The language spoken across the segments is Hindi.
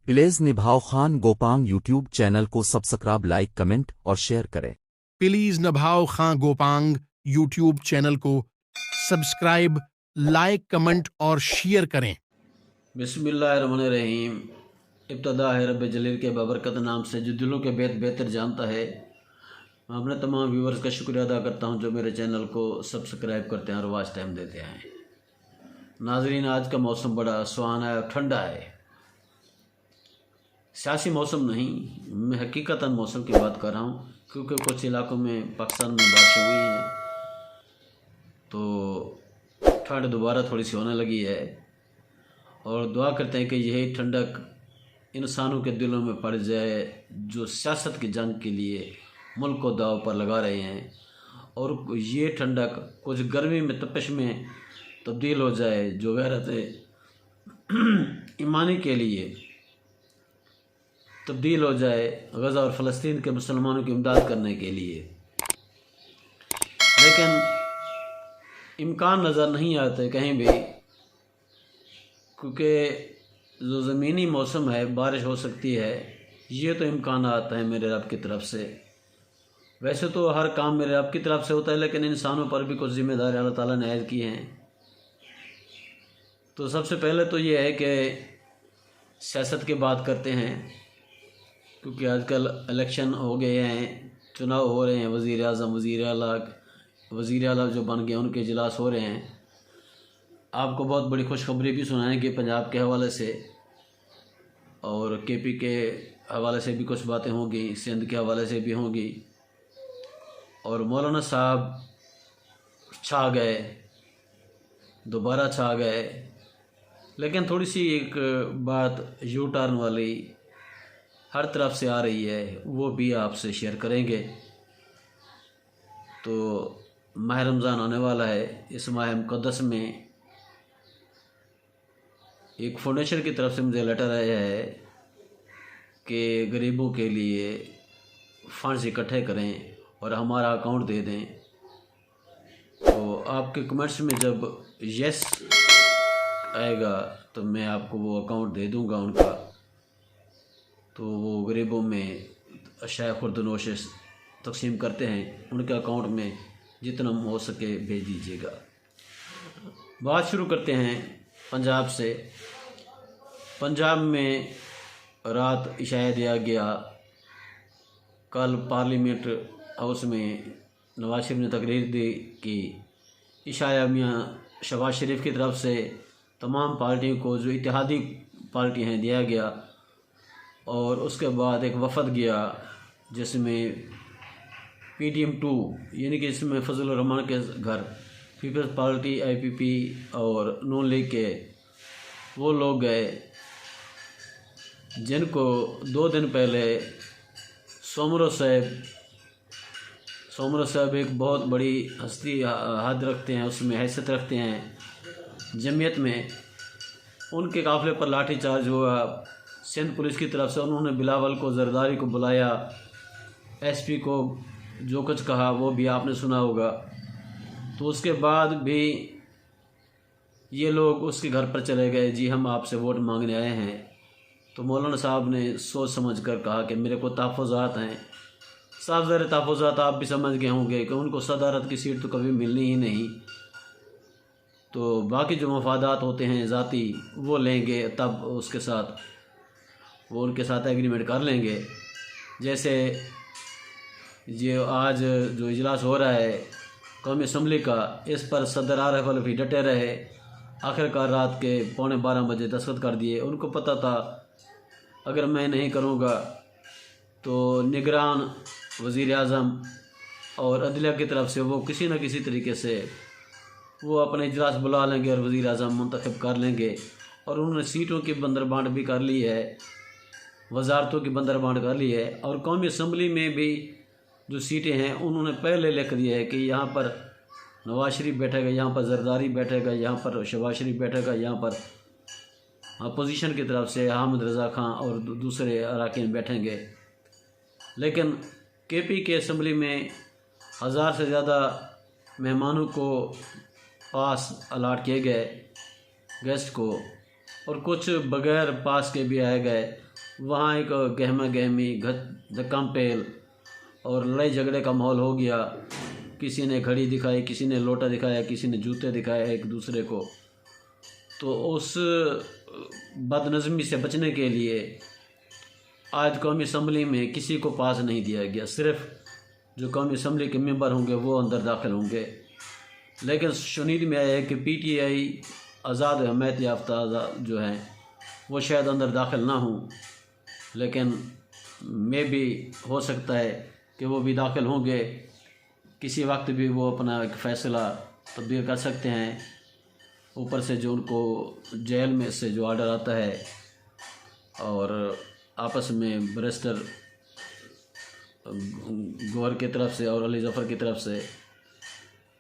प्लीज निभाओ खान गोपांग यूट्यूब चैनल को सब्सक्राइब, लाइक, कमेंट और शेयर करें। प्लीज नभाओ खां गोपांग यूट्यूब चैनल को सब्सक्राइब, लाइक, कमेंट और शेयर करें। बिस्मिल्लाहिर्रहमानिर्रहीम। इब्तदा है रब जलील के बाबरकत नाम से जो दिलों के बेहतर जानता है। मैं अपने तमाम व्यूवर्स का शुक्रिया अदा करता हूं जो मेरे चैनल को सब्सक्राइब करते हैं और वॉच टाइम देते हैं। नाजरीन, आज का मौसम बड़ा सुहाना है और ठंडा है। सियासी मौसम नहीं, मैं हकीकतन मौसम की बात कर रहा हूँ, क्योंकि कुछ इलाकों में पाकिस्तान में बारिशें हुई हैं तो ठंड दोबारा थोड़ी सी होने लगी है। और दुआ करते हैं कि यही ठंडक इंसानों के दिलों में पड़ जाए जो सियासत की जंग के लिए मुल्क को दाव पर लगा रहे हैं, और ये ठंडक कुछ गर्मी में तपिश में तब्दील हो जाए जो गैरत ईमानी के लिए तब्दील हो जाए गज़ा और फ़लस्तीन के मुसलमानों की इमदाद करने के लिए। लेकिन इम्कान नज़र नहीं आते कहीं भी, क्योंकि जो ज़मीनी मौसम है बारिश हो सकती है, ये तो इम्कान आता है मेरे रब की तरफ से। वैसे तो हर काम मेरे रब की तरफ से होता है, लेकिन इंसानों पर भी कुछ ज़िम्मेदारी अल्लाह ताला ने ऐड की हैं। तो सबसे पहले तो ये है कि सियासत की बात करते हैं, क्योंकि आजकल इलेक्शन हो गए हैं, चुनाव हो रहे हैं, वज़ीर आज़म, वज़ीर आला जो बन गए उनके इजलास हो रहे हैं। आपको बहुत बड़ी खुशखबरी भी सुनाएंगे पंजाब के हवाले से, और केपी के हवाले से भी कुछ बातें होंगी, सिंध के हवाले से भी होंगी। और मौलाना साहब छा गए, दोबारा छा गए, लेकिन थोड़ी सी एक बात यू टर्न वाली हर तरफ से आ रही है, वो भी आपसे शेयर करेंगे। तो माह रमज़ान आने वाला है। इस माह मुक़द्दस में एक फाउंडेशन की तरफ से मुझे लेटर आया है कि गरीबों के लिए फंड्स इकट्ठे करें और हमारा अकाउंट दे दें। तो आपके कमेंट्स में जब यस आएगा तो मैं आपको वो अकाउंट दे दूंगा उनका। तो वो गरीबों में अशाया खुर्दनोश तकसीम करते हैं, उनके अकाउंट में जितना हो सके भेज दीजिएगा। बात शुरू करते हैं पंजाब से। पंजाब में रात इशाया दिया गया। कल पार्लियामेंट हाउस में नवाज शरीफ ने तकरीर दी कि इशाया मियाँ शहबाज शरीफ की तरफ से तमाम पार्टियों को जो इत्तेहादी पार्टी हैं दिया गया। और उसके बाद एक वफ़द गया जिसमें PDM-2 यानी कि इसमें फजल रहमान के घर, पीपल्स पार्टी IPP और नून लीग के वो लोग गए, जिनको 2 दिन पहले सोमरो साहब एक बहुत बड़ी हस्ती हद रखते हैं, उसमें हैसियत रखते हैं जमीयत में, उनके काफ़िले पर लाठी चार्ज हुआ सिंध पुलिस की तरफ से। उन्होंने बिलावल को, जरदारी को बुलाया, SP को जो कुछ कहा वो भी आपने सुना होगा। तो उसके बाद भी ये लोग उसके घर पर चले गए, जी हम आपसे वोट मांगने आए हैं। तो मौलाना साहब ने सोच समझ कर कहा कि मेरे को तहफ़्फ़ुज़ात हैं। साफ ज़ाहिर तहफ़्फ़ुज़ात आप भी समझ गए होंगे कि उनको सदारत की सीट तो कभी मिलनी ही नहीं, तो बाकी जो मफादात होते हैं ज़ाती वो लेंगे, तब उसके साथ वो उनके साथ एग्रीमेंट कर लेंगे। जैसे ये आज जो इजलास हो रहा है कौमी असम्बली का, इस पर सदर आरिफ अलवी डटे रहे, आखिरकार रात के 11:15 बजे दस्तखत कर दिए। उनको पता था अगर मैं नहीं करूँगा तो निगरान वज़ीर आज़म और अदलिया की तरफ से वो किसी न किसी तरीके से वो अपने इजलास बुला लेंगे और वज़ीर आज़म मुंतखब कर लेंगे। और उन्होंने सीटों की बंदरबांट भी कर ली है, वजारतों की बंदरबांट कर ली है, और कौमी असम्बली में भी जो सीटें हैं उन्होंने पहले लिख दिया है कि यहाँ पर नवाज शरीफ बैठेगा, यहाँ पर जरदारी बैठेगा, यहाँ पर शहबाज शरीफ बैठेगा, यहाँ पर अपोजिशन की तरफ से हामिद रज़ा खां और दूसरे अरकान बैठेंगे। लेकिन KP के असम्बली में 1000 से ज़्यादा मेहमानों को पास अलाट किए गए, गेस्ट को, और कुछ बग़ैर पास के भी आए गए। वहाँ एक गहमा गहमी धक्का पेल और लड़ाई झगड़े का माहौल हो गया। किसी ने घड़ी दिखाई, किसी ने लोटा दिखाया, किसी ने जूते दिखाए एक दूसरे को। तो उस बदनज़मी से बचने के लिए आज कौमी असम्बली में किसी को पास नहीं दिया गया, सिर्फ़ जो कौमी असम्बली के मेंबर होंगे वो अंदर दाखिल होंगे। लेकिन शुनीद में आया है कि पीटीआई आज़ाद हमायत याफ्ता जो हैं वो शायद अंदर दाखिल ना हों, लेकिन मे भी हो सकता है कि वो भी दाखिल होंगे। किसी वक्त भी वो अपना एक फ़ैसला तब्दील कर सकते हैं। ऊपर से जो उनको जेल में से जो आर्डर आता है और आपस में बैरिस्टर गौहर की तरफ से और अली ज़फ़र की तरफ से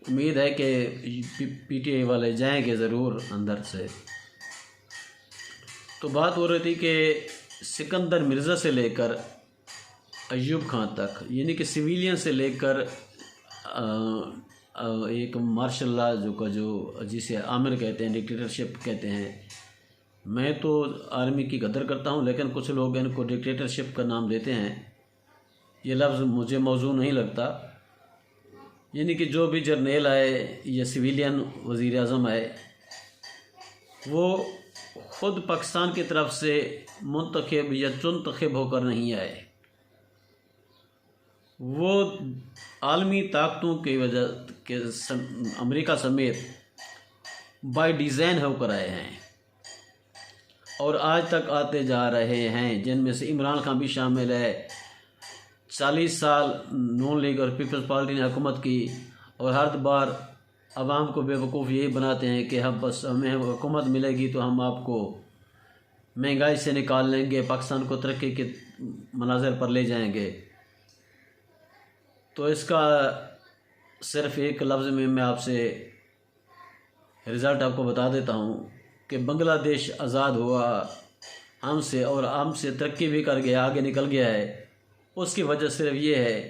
उम्मीद है कि पीटीआई वाले जाएंगे ज़रूर अंदर से। तो बात हो रही थी कि सिकंदर मिर्ज़ा से लेकर अय्यूब खान तक, यानी कि सिविलियन से लेकर एक मार्शल लॉ जो जिसे आमिर कहते हैं, डिक्टेटरशिप कहते हैं। मैं तो आर्मी की कदर करता हूं, लेकिन कुछ लोग इनको डिक्टेटरशिप का नाम देते हैं। ये लफ्ज़ मुझे मौजू नहीं लगता। यानी कि जो भी जर्नेल आए या सिविलियन वज़ीर आज़म आए वो ख़ुद पाकिस्तान की तरफ से मुंतखब या चुनतखब होकर नहीं आए, वो आलमी ताकतों की वजह के अमेरिका समेत बाय डिज़ाइन होकर आए हैं और आज तक आते जा रहे हैं, जिनमें से इमरान खान भी शामिल है। 40 साल नून लीग और पीपल्स पार्टी ने हुकूमत की और हर बार आवाम को बेवकूफ़ यही बनाते हैं कि हम बस हमें हुकूमत मिलेगी तो हम आपको महंगाई से निकाल लेंगे, पाकिस्तान को तरक्की के मनाज़र पर ले जाएंगे। तो इसका सिर्फ़ एक लफ्ज़ में मैं आपसे रिज़ल्ट आपको बता देता हूँ कि बांग्लादेश आज़ाद हुआ हमसे और हमसे तरक्की भी कर गया, आगे निकल गया है। उसकी वजह सिर्फ ये है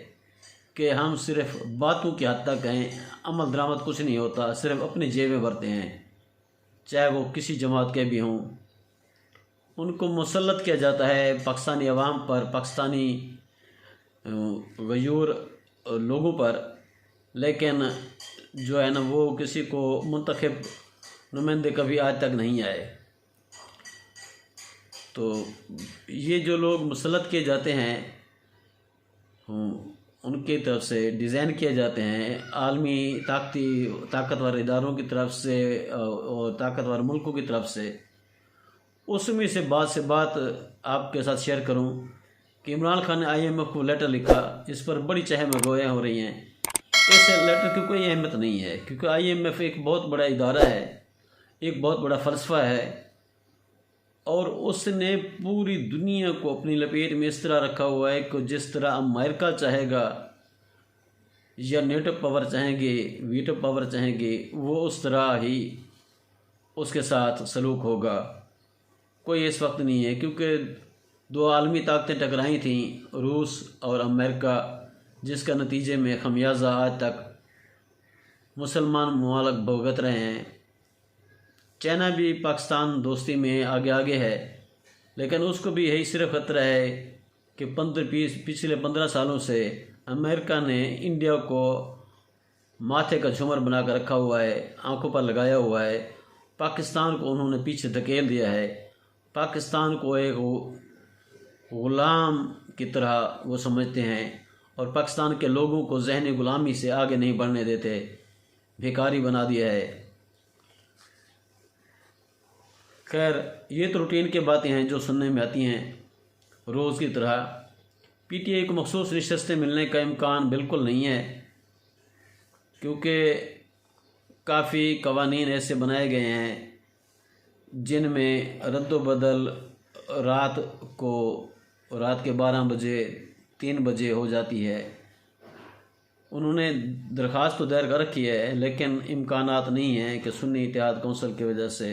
कि हम सिर्फ़ बातों की हद तक हैं, अमल दरामद कुछ नहीं होता, सिर्फ़ अपनी जेबें भरते हैं, चाहे वो किसी जमात के भी हों। उनको मुसल्लत किया जाता है पाकिस्तानी अवाम पर, पाकिस्तानी गयूर लोगों पर, लेकिन जो है ना वो किसी को मुंतखब नुमाइंदे कभी आज तक नहीं आए। तो ये जो लोग मुसल्लत किए जाते हैं उनकी तरफ से डिज़ाइन किए जाते हैं, आलमी ताकतवर इदारों की तरफ से और ताकतवर मुल्कों की तरफ से। उसमें से बात आपके साथ शेयर करूं कि इमरान खान ने IMF को लेटर लिखा, इस पर बड़ी चहमगोयां हो रही हैं। इस लेटर की कोई अहमियत नहीं है, क्योंकि IMF एक बहुत बड़ा इदारा है, एक बहुत बड़ा फ़लसफ़ा है और उसने पूरी दुनिया को अपनी लपेट में इस तरह रखा हुआ है कि जिस तरह अमेरिका चाहेगा या नेटो पावर चाहेंगे, वीटो पावर चाहेंगे, वो उस तरह ही उसके साथ सलूक होगा। कोई इस वक्त नहीं है, क्योंकि दो आलमी ताकतें टकराई थीं, रूस और अमेरिका, जिसका नतीजे में खमियाजा आज तक मुसलमान ममालिक भुगत रहे हैं। चाइना भी पाकिस्तान दोस्ती में आगे है, लेकिन उसको भी यही सिर्फ खतरा है कि पिछले 15 सालों से अमेरिका ने इंडिया को माथे का झूमर बना कर रखा हुआ है, आंखों पर लगाया हुआ है। पाकिस्तान को उन्होंने पीछे धकेल दिया है, पाकिस्तान को एक ग़ुलाम की तरह वो समझते हैं और पाकिस्तान के लोगों को ज़हनी ग़ुलामी से आगे नहीं बढ़ने देते, भिखारी बना दिया है। खैर, ये तो रूटीन की बातें हैं जो सुनने में आती हैं रोज़ की तरह। PTI को मखसूस नशस्तें मिलने का इम्कान बिल्कुल नहीं है, क्योंकि काफ़ी कवानीन ऐसे बनाए गए हैं जिनमें रद्दोबदल रात के 12 बजे 3 बजे हो जाती है। उन्होंने दरख्वास्त तो दायर कर रखी है, लेकिन इम्कानात नहीं हैं कि सुन्नी इत्तेहाद कौंसिल की वजह से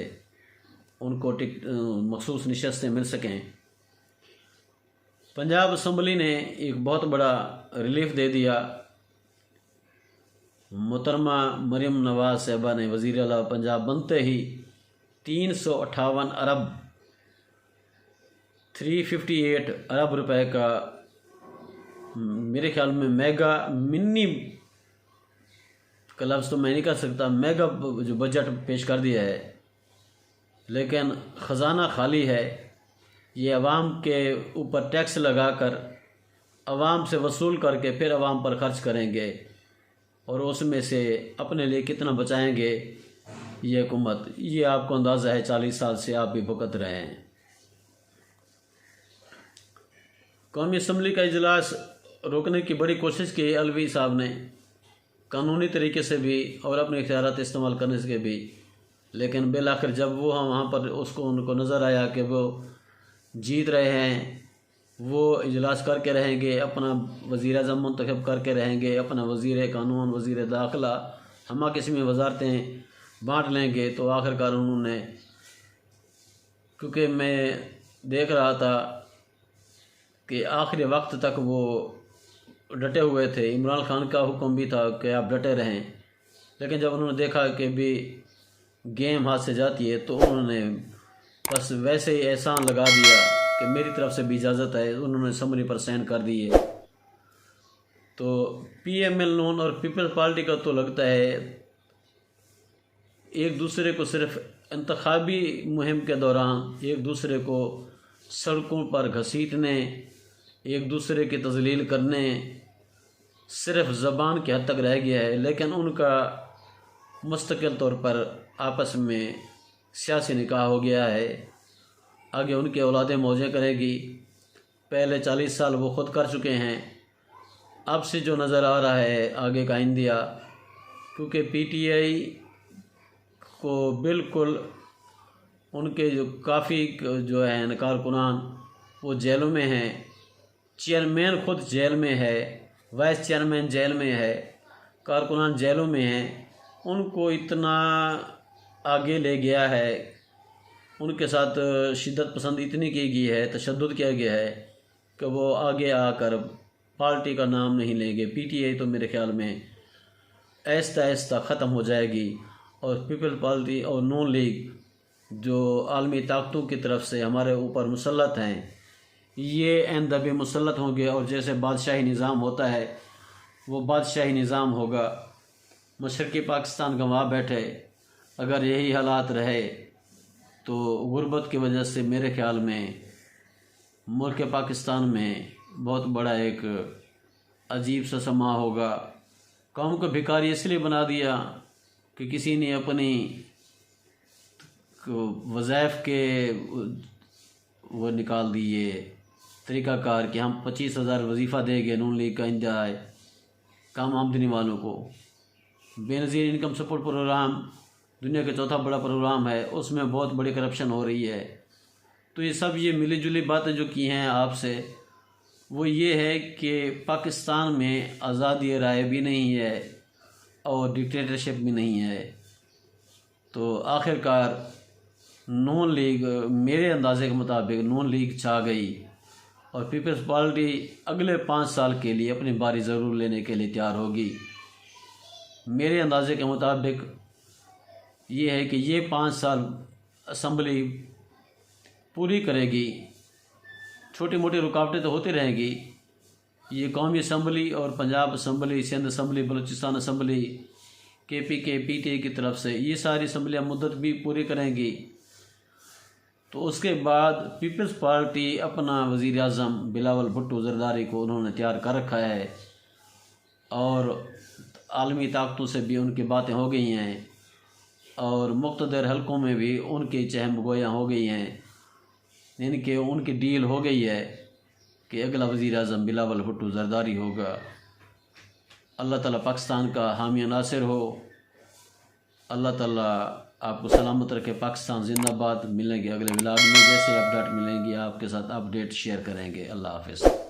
उनको मखसूस नशस्तें मिल सकें। पंजाब असम्बली ने एक बहुत बड़ा रिलीफ दे दिया। मोहतरमा मरियम नवाज़ साहिबा ने वज़ीर आला पंजाब बनते ही 358 अरब 358 अरब रुपए का मेरे ख्याल में मेगा मिनी का लफ्ज़ तो मैं नहीं कर सकता, मेगा जो बजट पेश कर दिया है, लेकिन ख़जाना खाली है। ये अवाम के ऊपर टैक्स लगाकर अवाम से वसूल करके फिर अवाम पर ख़र्च करेंगे और उसमें से अपने लिए कितना बचाएंगे ये हुकूमत, ये आपको अंदाज़ा है 40 साल से आप भी भुगत रहे हैं। कौमी असम्बली का इजलास रोकने की बड़ी कोशिश की अलवी साहब ने, कानूनी तरीके से भी और अपने इख्तियारात इस्तेमाल करने से भी, लेकिन बिल आखिर जब वो हम वहाँ पर उनको नज़र आया कि वो जीत रहे हैं, वो इजलास करके रहेंगे, अपना वज़ीर आज़म मुंतखब करके रहेंगे, अपना वज़ीर कानून, वज़ीर दाखिला, हमा किस्म वजारतें बांट लेंगे, तो आखिरकार उन्होंने, क्योंकि मैं देख रहा था कि आखिरी वक्त तक वो डटे हुए थे, इमरान खान का हुक्म भी था कि आप डटे रहें, लेकिन जब उन्होंने देखा कि भी गेम हाथ से जाती है तो उन्होंने बस वैसे ही एहसान लगा दिया कि मेरी तरफ से भी इजाज़त है, उन्होंने समरी पर साइन कर दिए। तो PML नून और पीपल्स पार्टी का तो लगता है एक दूसरे को सिर्फ इंतखाबी मुहिम के दौरान एक दूसरे को सड़कों पर घसीटने, एक दूसरे की तज़लील करने सिर्फ ज़बान की हद तक रह गया है, लेकिन उनका मुस्तकिल तौर पर आपस में सियासी निकाह हो गया है। आगे उनकी औलादें मौजें करेगी, पहले 40 साल वो ख़ुद कर चुके हैं, अब से जो नज़र आ रहा है आगे का इंडिया, क्योंकि PTI को बिल्कुल उनके जो काफ़ी जो है कारकुनान वो जेलों में हैं, चेयरमैन खुद जेल में है, वाइस चेयरमैन जेल में है, कारकुनान जेलों में हैं, उनको इतना आगे ले गया है, उनके साथ शिद्दत पसंद इतनी की गई है, तशद्दुद किया गया है कि वो आगे आकर पार्टी का नाम नहीं लेंगे। PTI तो मेरे ख्याल में आहिस्ता आहिस्ता ख़त्म हो जाएगी और पीपल पार्टी और नून लीग जो आलमी ताकतों की तरफ से हमारे ऊपर मुसल्लत हैं, ये एन दबे मुसल्लत होंगे और जैसे बादशाही निज़ाम होता है वो बादशाही निज़ाम होगा। मशरक़ी पाकिस्तान गंवा बैठे, अगर यही हालात रहे तो गुर्बत की वजह से मेरे ख्याल में मुल्क पाकिस्तान में बहुत बड़ा एक अजीब सा समा होगा। कौम को भिखारी इसलिए बना दिया कि किसी ने अपनी वज़ाइफ के वो निकाल दिए तरीक़ाकार कि हम 25,000 वजीफ़ा देंगे नून लीग का इंतजाम कम आमदनी वालों को। बेनज़ीर इनकम सपोर्ट प्रोग्राम दुनिया का चौथा बड़ा प्रोग्राम है, उसमें बहुत बड़ी करप्शन हो रही है। तो ये सब ये मिली जुली बातें जो की हैं आपसे, वो ये है कि पाकिस्तान में आज़ादी राय भी नहीं है और डिक्टेटरशिप भी नहीं है। तो आखिरकार नून लीग मेरे अंदाजे के मुताबिक नून लीग छा गई और पीपल्स पार्टी अगले 5 साल के लिए अपनी बारी ज़रूर लेने के लिए तैयार होगी। मेरे अंदाजे के मुताबिक ये है कि ये 5 साल असम्बली पूरी करेगी। छोटी मोटी रुकावटें तो होती रहेंगी, ये कौमी असम्बली और Punjab assembly, Sindh assembly, Balochistan assembly, KPK PTI की तरफ से ये सारी असम्बलियाँ मुद्दत भी पूरी करेंगी। तो उसके बाद पीपल्स पार्टी अपना वज़ीर आज़म बिलावल भुट्टो ज़रदारी को उन्होंने तैयार कर रखा है और आलमी ताकतों से भी उनकी बातें हो गई हैं और मुक़्तदर हलकों में भी उनकी चहम गोयाँ हो गई हैं, यानी कि उनकी डील हो गई है कि अगला वज़ीर आज़म बिलावल भुट्टो ज़रदारी होगा। अल्लाह ताला पाकिस्तान का हामी नासिर हो। अल्लाह ताला आपको सलामत रखे। पाकिस्तान जिंदाबाद। मिलेंगे अगले व्लॉग में, जैसे अपडेट मिलेंगी आपके साथ अपडेट शेयर करेंगे। अल्लाह हाफ़िज़।